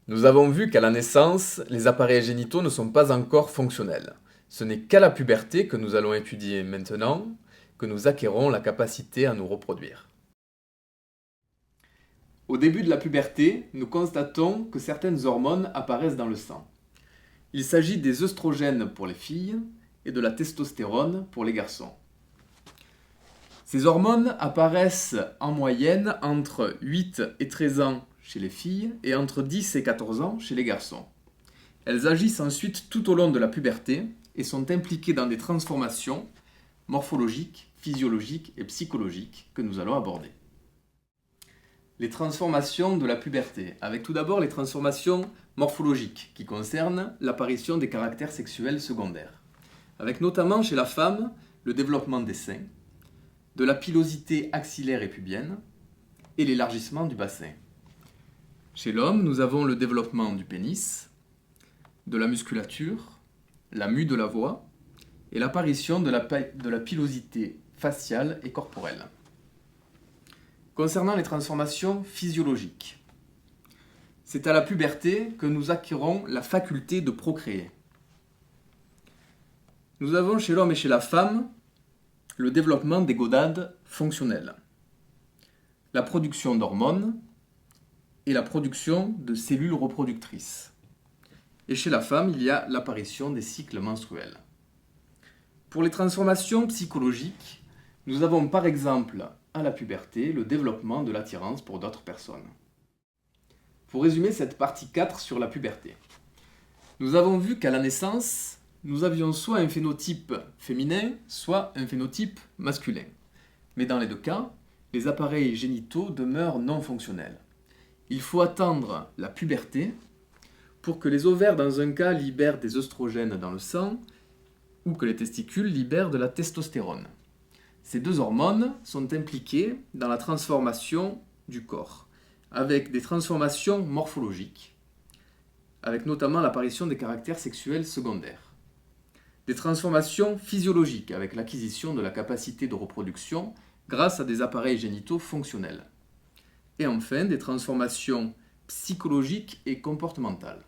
Nous avons vu qu'à la naissance, les appareils génitaux ne sont pas encore fonctionnels. Ce n'est qu'à la puberté que nous allons étudier maintenant que nous acquérons la capacité à nous reproduire. Au début de la puberté, nous constatons que certaines hormones apparaissent dans le sang. Il s'agit des œstrogènes pour les filles et de la testostérone pour les garçons. Ces hormones apparaissent en moyenne entre 8 et 13 ans chez les filles et entre 10 et 14 ans chez les garçons. Elles agissent ensuite tout au long de la puberté et sont impliquées dans des transformations morphologiques, physiologiques et psychologiques que nous allons aborder. Les transformations de la puberté, avec tout d'abord les transformations morphologiques qui concernent l'apparition des caractères sexuels secondaires, avec notamment chez la femme le développement des seins, de la pilosité axillaire et pubienne et l'élargissement du bassin. Chez l'homme, nous avons le développement du pénis, de la musculature, la mue de la voix et l'apparition de la pilosité faciale et corporelle. Concernant les transformations physiologiques, c'est à la puberté que nous acquérons la faculté de procréer. Nous avons chez l'homme et chez la femme le développement des gonades fonctionnelles, la production d'hormones et la production de cellules reproductrices. Et chez la femme, il y a l'apparition des cycles menstruels. Pour les transformations psychologiques, nous avons par exemple à la puberté le développement de l'attirance pour d'autres personnes. Pour résumer cette partie 4 sur la puberté, nous avons vu qu'à la naissance, nous avions soit un phénotype féminin, soit un phénotype masculin. Mais dans les deux cas, les appareils génitaux demeurent non fonctionnels. Il faut attendre la puberté pour que les ovaires, dans un cas, libèrent des œstrogènes dans le sang ou que les testicules libèrent de la testostérone. Ces deux hormones sont impliquées dans la transformation du corps, avec des transformations morphologiques, avec notamment l'apparition des caractères sexuels secondaires. Des transformations physiologiques, avec l'acquisition de la capacité de reproduction grâce à des appareils génitaux fonctionnels. Et enfin, des transformations psychologiques et comportementales.